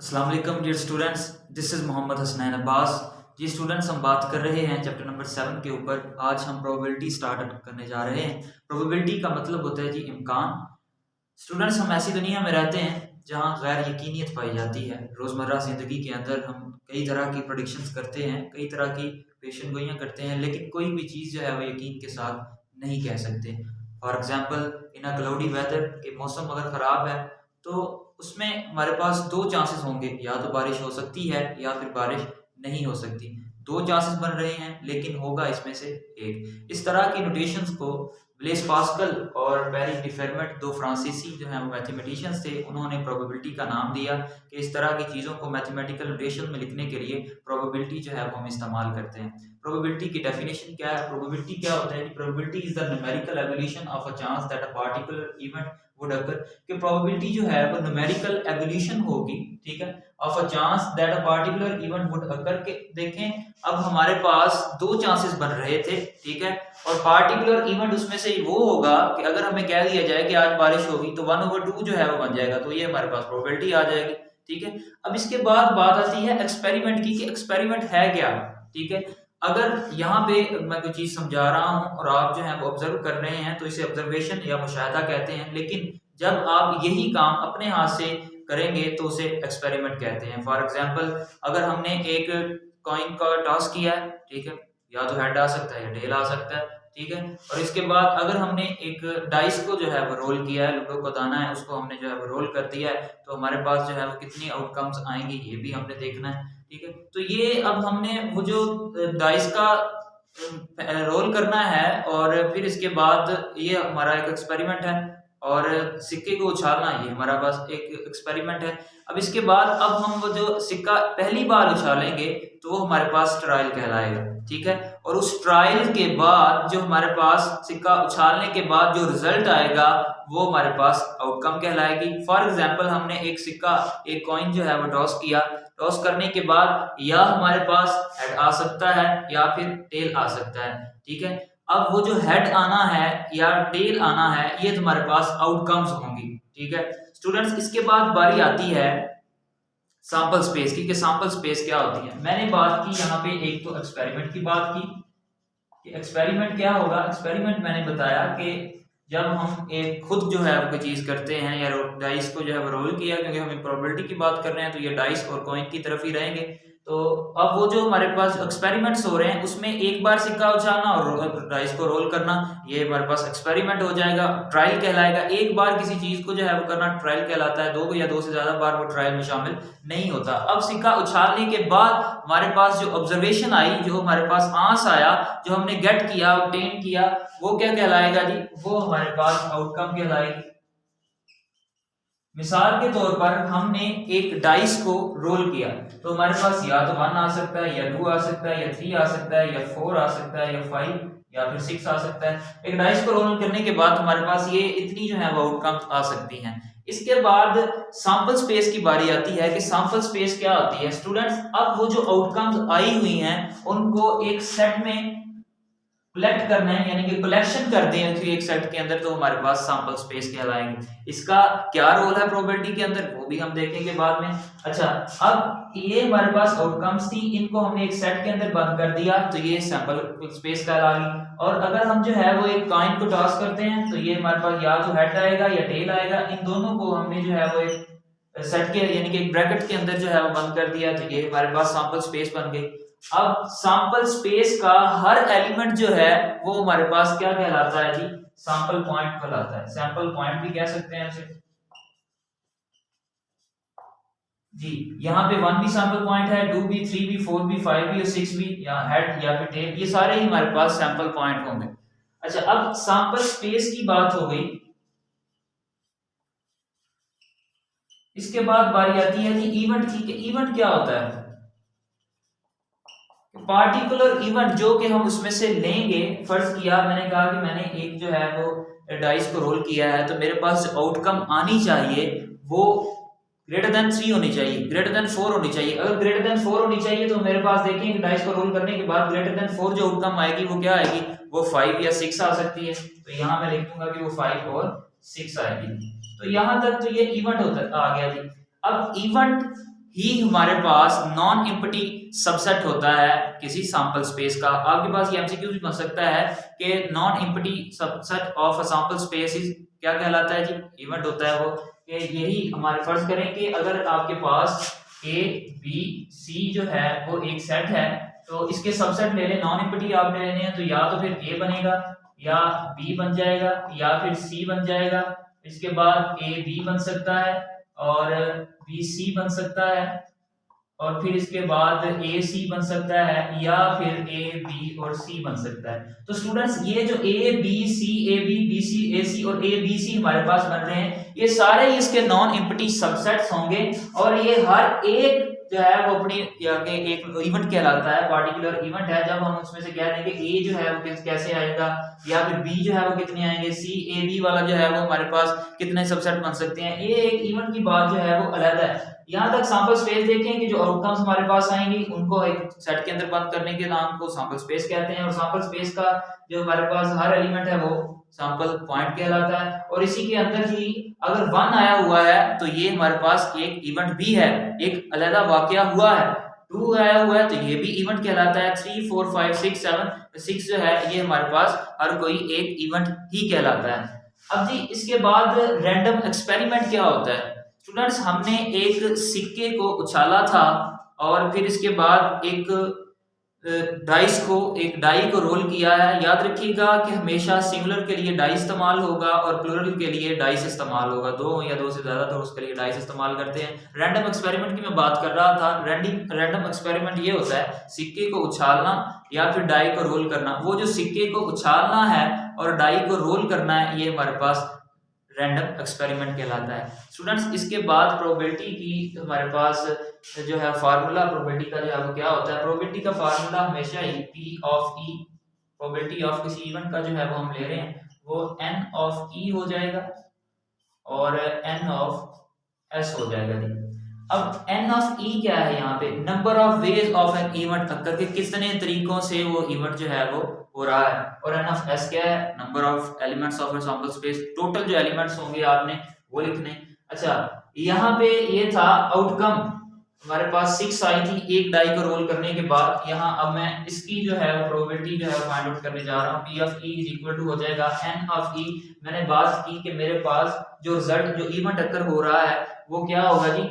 अस्सलाम वालेकुम dear students, this is Mohammad Hasnain Abbas. जी स्टूडेंट्स, हम बात कर रहे हैं चैप्टर नंबर 7 के ऊपर। आज हम प्रोबेबिलिटी स्टार्ट करने जा रहे हैं। प्रोबेबिलिटी का मतलब होता है जी इम्कान। स्टूडेंट्स, हम ऐसी दुनिया में रहते हैं जहाँ गैर यकीनियत पाई जाती है। रोज़मर्रा ज़िंदगी के अंदर हम कई तरह की प्रेडिक्शंस करते हैं, कई तरह की पेशन गोइयाँ करते हैं, लेकिन कोई भी चीज़ जो है वो यकीन के साथ नहीं कह सकते। For example, in a cloudy weather के मौसम अगर ख़राब है तो उसमें हमारे पास 2 चांसेस होंगे, या तो बारिश हो सकती है या फिर बारिश नहीं हो सकती। 2 चांसेस बन रहे हैं लेकिन होगा इसमें से एक। इस तरह की नोटेशंस को ब्लेस पास्कल और पेरी डी फेरमेट, 2 फ्रांसीसी जो हैं वो मैथमेटिशियंस थे, उन्होंने प्रोबेबिलिटी का नाम दिया कि इस तरह की चीज़ों को मैथमेटिकल नोटेशन में लिखने के लिए प्रोबेबिलिटी जो है वो हम इस्तेमाल करते हैं। प्रोबेबिलिटी की डेफिनेशन क्या है? प्रोबेबिलिटी क्या होता है? Probability is the numerical evolution of a chance that a particular event would अकर। कि प्रोबेबिलिटी जो है वो न्यूमेरिकल एवोल्यूशन होगी, ठीक है, of a chance that a particular event would अकर। के देखें, अब हमारे पास 2 चांसेस बन रहे थे, ठीक है, और पार्टिकुलर इवेंट उसमें से वो होगा कि अगर हमें कह दिया जाए कि आज बारिश होगी तो 1/2 जो है वो बन जाएगा, तो ये हमारे पास प्रोबेबिलिटी आ जाएगी, ठीक है। अब इसके बाद बात आती है एक्सपेरिमेंट की कि एक्सपेरिमेंट है क्या, ठीक है। अगर यहाँ पे मैं कोई चीज समझा रहा हूँ और आप जो है वो ऑब्जर्व कर रहे हैं तो इसे ऑब्जर्वेशन या मुशाहिदा कहते हैं, लेकिन जब आप यही काम अपने हाथ से करेंगे तो उसे एक्सपेरिमेंट कहते हैं। फॉर एग्जाम्पल, अगर हमने एक कॉइन का टॉस किया है, ठीक है, या तो हेड आ सकता है या टेल आ सकता है, ठीक है, और इसके बाद अगर हमने एक डाइस को जो है वो रोल किया है, लूडो का दाना है उसको हमने जो है वो रोल कर दिया है, तो हमारे पास जो है वो कितनी आउटकम्स आएंगी ये भी हमने देखना है, ठीक है। तो ये अब हमने वो जो डाइस का रोल करना है और फिर इसके बाद ये हमारा एक एक्सपेरिमेंट है, और सिक्के को उछालना ये हमारा पास एक एक्सपेरिमेंट है। अब इसके बाद अब हम वो जो सिक्का पहली बार उछालेंगे तो वो हमारे पास ट्रायल कहलाएगा, ठीक है, और उस ट्रायल के बाद जो हमारे पास सिक्का उछालने के बाद जो रिजल्ट आएगा वो हमारे पास आउटकम कहलाएगी। फॉर एग्जाम्पल, हमने एक सिक्का, एक कॉइन जो है वो टॉस किया, टॉस करने के बाद या हमारे पास हेड आ सकता है या फिर टेल आ सकता है, ठीक है। अब वो जो हेड आना है या टेल आना है ये तुम्हारे पास आउटकम्स होंगी, ठीक है। स्टूडेंट्स, इसके बाद बारी आती है सैंपल स्पेस की कि सैंपल स्पेस क्या होती है। मैंने बात की यहाँ पे एक तो एक्सपेरिमेंट की बात की कि एक्सपेरिमेंट क्या होगा। एक्सपेरिमेंट मैंने बताया कि जब हम एक खुद जो है कोई चीज करते हैं या डाइस को जो है वो रोल किया, क्योंकि हम प्रोबेबिलिटी की बात कर रहे हैं तो ये डाइस और कॉइन की तरफ ही रहेंगे। तो अब वो जो हमारे पास एक्सपेरिमेंट्स हो रहे हैं उसमें एक बार सिक्का उछालना और डाइस को रोल करना ये हमारे पास एक्सपेरिमेंट हो जाएगा, ट्रायल कहलाएगा। एक बार किसी चीज को जो है वो करना ट्रायल कहलाता है, 2 या 2 से ज्यादा बार वो ट्रायल में शामिल नहीं होता। अब सिक्का उछालने के बाद हमारे पास जो ऑब्जर्वेशन आई, जो हमारे पास आंस आया, जो हमने गेट किया, ऑब्टेन किया, वो क्या कहलाएगा जी? वो हमारे पास आउटकम कहलाएगी। मिसाल के तौर पर हमने एक डाइस को रोल किया तो हमारे पास या तो 1 आ सकता है या 2 आ सकता है या 3 आ सकता है या 4 आ सकता है या 5 या फिर 6 आ सकता है। एक डाइस को रोल करने के बाद हमारे पास ये इतनी जो है वो आउटकम्स आ सकती हैं। इसके बाद सैंपल स्पेस की बारी आती है कि सैंपल स्पेस क्या होती है। स्टूडेंट्स, अब वो जो आउटकम्स आई हुई हैं उनको एक सेट में कलेक्ट करना है, यानी कि कलेक्शन करते हैं एक सेट के अंदर, तो हमारे पास सैंपल स्पेस कहलाएंगे। इसका क्या रोल है प्रोबेबिलिटी के अंदर वो भी हम देखेंगे बाद में। अच्छा, अब ये हमारे पास आउटकम्स थी, इनको हमने एक सेट के अंदर बंद कर दिया तो ये सैंपल स्पेस कहलाएगी। और अगर हम जो है वो एक कॉइन को टॉस करते हैं तो ये हमारे पास या तो हेड आएगा या टेल आएगा, इन दोनों को हमने जो है वो एक सेट के यानी कि एक ब्रैकेट के अंदर जो है वो बंद कर दिया तो ये हमारे पास सैंपल स्पेस बन गई। अब सैंपल स्पेस का हर एलिमेंट जो है वो हमारे पास क्या कहलाता है जी? सैंपल पॉइंट कहलाता है। सैंपल पॉइंट भी कह सकते हैं उसे जी। यहाँ पे 1 भी सैंपल पॉइंट है, 2 भी, 3 भी, 4 भी, 5 भी और 6 भी, या हेड या फिर टेल, ये सारे ही हमारे पास सैंपल पॉइंट होंगे। अच्छा, अब सैंपल स्पेस की बात हो गई। इसके बाद बारी आती है जी इवेंट की। इवेंट क्या होता है? पार्टिकुलर इवेंट जो कि हम उसमें से लेंगे। फर्ज किया, मैंने कहा कि मैंने एक जो है वो डाइस को रोल किया है तो मेरे पास जो आउटकम आनी चाहिए वो ग्रेटर देन 3 होनी चाहिए, ग्रेटर देन 4 होनी चाहिए। अगर ग्रेटर देन 4 होनी चाहिए तो मेरे पास देखें डाइस को रोल करने के बाद ग्रेटर देन 4 जो आउटकम आएगी वो क्या आएगी? वो 5 या 6 आ सकती है। तो यहाँ मैं लिख दूंगा कि वो 5 और 6 आएगी। तो यहाँ तक तो ये इवेंट होता आ गया जी। अब इवेंट ही हमारे पास नॉन एम्प्टी सबसेट होता है किसी सैंपल स्पेस का। आपके पास ये एमसीक्यू भी बन सकता है कि non empty subset of a sample space is क्या कहलाता है जी, इवेंट होता है वो। कि यही हमारे फर्ज करें कि अगर आपके पास ए बी सी जो है वो एक सेट है, तो इसके सबसेट ले लें, नॉन एम्प्टी आपने लेने हैं, तो या तो फिर ए बनेगा या बी बन जाएगा या फिर सी बन जाएगा। इसके बाद ए बी बन सकता है और बी सी बन सकता है और फिर इसके बाद ए सी बन सकता है या फिर ए बी और सी बन सकता है। तो स्टूडेंट्स ये जो A B C A B B C A C और ए बी सी हमारे पास बन रहे हैं, ये सारे इसके नॉन एम्प्टी सबसेट्स होंगे और ये हर एक जो है वो अपनी एक इवेंट कहलाता है, पार्टिकुलर इवेंट है। जब हम उसमें से कह देंगे ए जो है वो कैसे आएगा या फिर बी जो है वो कितने आएंगे, सी ए बी वाला जो है वो हमारे पास कितने सबसेट बन सकते हैं, ये एक इवेंट की बात जो है वो अलग है। यहाँ तक सैंपल स्पेस देखें कि जो आउटकम्स हमारे पास आएंगी उनको एक सेट के अंदर बंद करने के नाम को सैंपल स्पेस कहते हैं और सैंपल स्पेस का जो हमारे पास हर एलिमेंट है वो सैंपल पॉइंट कहलाता है। और इसी के अंदर ही अगर 1 आया हुआ है तो ये हमारे पास एक इवेंट भी है, एक अलग वाकया हुआ है। 2 आया हुआ है तो ये भी इवेंट कहलाता है। 3 4 5 6 7 6 जो है ये हमारे पास हर कोई एक इवेंट ही कहलाता है। अब जी इसके बाद रैंडम एक्सपेरिमेंट क्या होता है स्टूडेंट्स, हमने एक सिक्के को उछाला था और फिर इसके बाद एक एक डाई को रोल किया है। याद रखिएगा कि हमेशा सिंगुलर के लिए डाई इस्तेमाल होगा और प्लूरल के लिए डाइस इस्तेमाल होगा, दो या दो से ज्यादा तो उसके लिए डाइस इस्तेमाल करते हैं। रैंडम एक्सपेरिमेंट की मैं बात कर रहा था। रैंडम एक्सपेरिमेंट ये होता है सिक्के को उछालना या फिर डाई को रोल करना। वो जो सिक्के को उछालना है और डाई को रोल करना है ये हमारे पास रैंडम एक्सपेरिमेंट कहलाता है। स्टूडेंट्स इसके बाद प्रोबेबिलिटी की हमारे पास जो है फार्मूला प्रोबेबिलिटी का जो है वो क्या होता है। प्रोबेबिलिटी का फार्मूला हमेशा ही P of E, probability of किसी इवेंट का जो है वो हम ले रहे हैं वो N ऑफ E हो जाएगा और N ऑफ S हो जाएगा जी। अब N ऑफ E क्या है, यहाँ पे number of ways of an event occur के कितने तरीकों से वो इवेंट जो है वो हो रहा है। और N ऑफ S क्या है, number of elements of a sample space, total जो एलिमेंट्स होंगे आपने वो लिखने। अच्छा यहाँ पे ये था आउटकम हमारे पास 6 आई थी एक डाई को रोल करने के बाद। यहाँ अब मैं इसकी जो है प्रोबेबिलिटी जो है फाइंड आउट करने जा रहा हूँ। P of E is equal to हो जाएगा N ऑफ E। मैंने बात की कि मेरे पास जो रिजल्ट जो इवेंट अक्कर हो रहा है वो क्या होगा जी,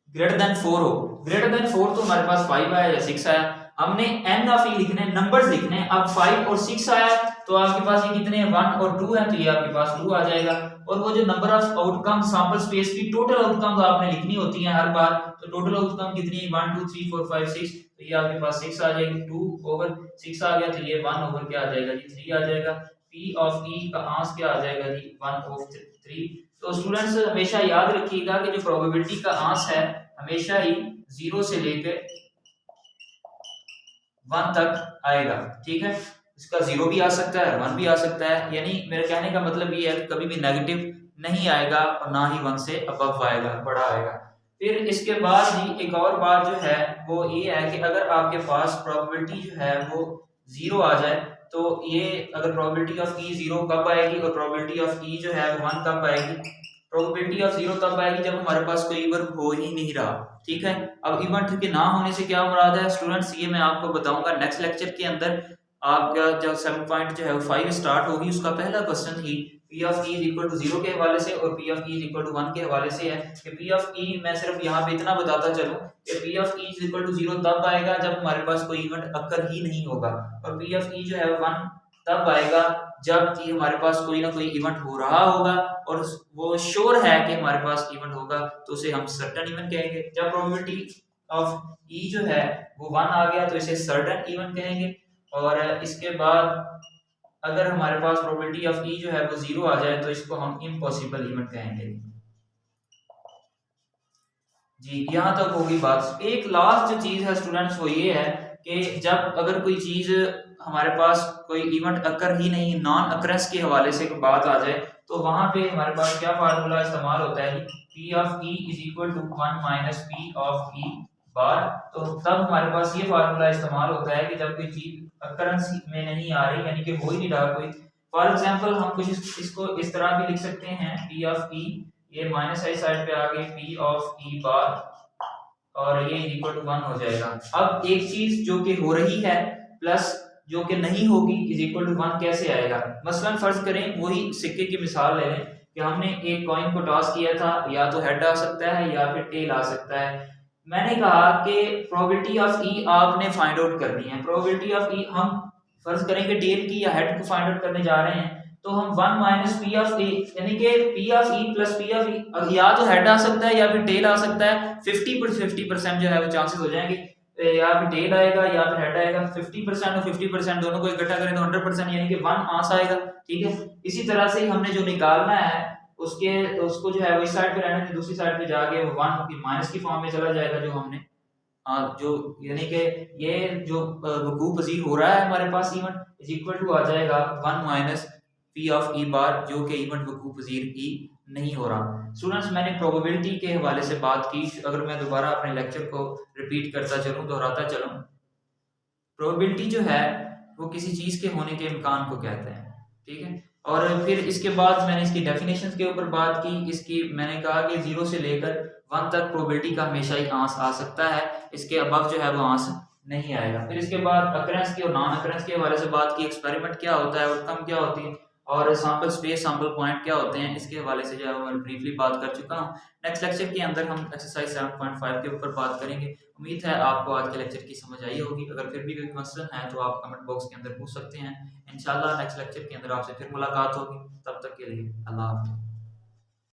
ग्रेटर देन 4 हो। ग्रेटर देन 4 तो हमारे पास 5 आया या 6 आया, हमने N ऑफ E लिखने, नंबर्स लिखने। अब 5 और 6 आया तो आपके पास ये कितने 1 और 2 है तो ये आपके पास 2 आ जाएगा। और वो जो number of outcome sample space की टोटल आउटकम आपने लिखनी होती है हर बार, तो टोटल आउटकम कितनी है 1 2 3 4 5 6, तो ये आपके पास 6 आ जाएगी। 2 ओवर 6 आ गया तो ये 1 ओवर क्या आ जाएगा जी 3 आ जाएगा। P ऑफ E का आंसर क्या आ जाएगा जी 1 ओवर 3। तो स्टूडेंट्स हमेशा याद रखिएगा कि जो प्रोबेबिलिटी का आंसर है हमेशा ही 0 से लेकर 1 तक आएगा, ठीक है। इसका 0 भी आ सकता है 1 भी आ सकता है, यानी मेरे कहने का मतलब ये है कि कभी भी नेगेटिव नहीं आएगा और ना ही 1 से अबव आएगा, बड़ा आएगा। फिर इसके बाद ही एक और बात जो है वो ये है कि अगर आपके पास प्रोबेबिलिटी जो है वो 0 आ जाए तो ये अगर प्रोबेबिलिटी ऑफ E 0 कब आएगी और प्रोबेबिलिटी ऑफ E जो है 1 कब आएगी। प्रोबेबिलिटी ऑफ 0 तब आएगी जब हमारे पास कोई इवेंट हो ही नहीं रहा, ठीक है। अब इवेंट के ना होने से क्या मुराद है स्टूडेंट्स, ये मैं आपको बताऊंगा नेक्स्ट लेक्चर के अंदर। आपका जब 7 पॉइंट जो है 5 स्टार्ट होगी उसका पहला क्वेश्चन ही P of E equal to 0 के हवाले से और P of E equal to 1 के हवाले से है। कि P ऑफ E मैं सिर्फ यहाँ पे इतना बताता चलूं कि P of E equal to 0 तब आएगा जब हमारे पास कोई इवेंट अक्कर ही नहीं होगा, और P ऑफ E जो है 1 तब आएगा जब कि हमारे पास कोई ना कोई इवेंट हो रहा होगा और वो श्योर है कि हमारे पास इवेंट होगा तो उसे हम सर्टेन इवेंट कहेंगे। जब प्रोबेबिलिटी ऑफ E जो है वो 1 आ गया तो इसे सर्टेन इवेंट कहेंगे। और इसके बाद अगर हमारे पास प्रोबेबिलिटी ऑफ E जो है वो 0 आ जाए तो इसको हम इम्पॉसिबल इवेंट कहेंगे जी। यहाँ तक होगी बात। एक लास्ट जो चीज है स्टूडेंट्स वो ये है कि जब अगर कोई चीज हमारे पास कोई इवेंट अकर ही नहीं, नॉन अकरेंस के हवाले से बात आ जाए तो वहां पे हमारे पास क्या फार्मूला इस्तेमाल होता है, P of E is equal to 1 minus P of E बार। तो तब हमारे पास ये फार्मूला इस्तेमाल होता है कि जब कोई चीज अकरेंस में नहीं आ रही, यानी कि हो ही नहीं रहा कोई। फॉर एग्जांपल हम कुछ इसको इस तरह भी लिख सकते हैं P ऑफ E, ये माइनस आई साइड पे आ गई P ऑफ E बार और ये इक्वल टू 1 हो जाएगा। अब एक चीज जो कि हो रही है प्लस जो कि नहीं होगी इज इक्वल टू 1 कैसे आएगा? मसलन फर्ज करें वही सिक्के की मिसाल ले लें कि हमने एक कॉइन को टॉस किया था, या तो हेड आ सकता है या फिर टेल आ सकता है। मैंने कहा कि प्रोबेबिलिटी ऑफ ई आपने फाइंड आउट करनी है। प्रोबेबिलिटी ऑफ ई हम फर्ज करेंगे टेल की या हेड को फाइंड आउट करने जा रहे हैं, तो हम 1 माइनस पी ऑफ ए यानी कि P of E plus P of E, या तो हेड आ सकता है या फिर टेल आ सकता है। 50% जो है वो चांसेस हो जाएंगे, या फिर टेल आएगा या फिर हेड आएगा। 50% और 50% दोनों को इकट्ठा करें तो 100% यानी कि 1 आंसर आएगा। ठीक है, इसी तरह से ही हमने जो निकालना है उसको जो है वो इस साइड पे रहने, दूसरी साइड पे जाके वो 1 की माइनस की फॉर्म में चला जाएगा। जो हमने जो यानी कि ये जो वकूफ पजीर हो रहा है हमारे पास इवेंट इज इक्वल टू आ जाएगा 1 माइनस पी ऑफ ई बार, जो कि इवेंट वकूफ पजीर ई नहीं हो रहा। स्टूडेंट्स, मैंने प्रोबेबिलिटी के हवाले से बात की। अगर मैं दोबारा अपने लेक्चर को रिपीट करता चलूँ, दोहराता चलूँ, प्रोबेबिलिटी जो है वो किसी चीज के होने के इम्कान को कहते हैं। ठीक है, और फिर इसके बाद मैंने इसकी डेफिनेशन के ऊपर बात की। इसकी मैंने कहा कि 0 से लेकर 1 तक प्रोबेबिलिटी का हमेशा ही आंस आ सकता है, इसके अबव जो है वो आंस नहीं आएगा। फिर इसके बाद अकरेंस की और नॉन अकरेंस के हवाले से बात की, एक्सपेरिमेंट क्या होता है, आउटकम क्या होती है, और सैंपल स्पेस, सैंपल पॉइंट क्या होते हैं, इसके हवाले से जो है मैं ब्रीफली बात कर चुका हूँ। नेक्स्ट लेक्चर के अंदर हम एक्सरसाइज 7.5 के ऊपर बात करेंगे। उम्मीद है आपको आज के लेक्चर की समझ आई होगी। अगर फिर भी कोई क्वेश्चन है तो आप कमेंट बॉक्स के अंदर पूछ सकते हैं। इंशाल्लाह नेक्स्ट लेक्चर के अंदर आपसे फिर मुलाकात होगी। तब तक के लिए अल्लाह हाफ़िज़।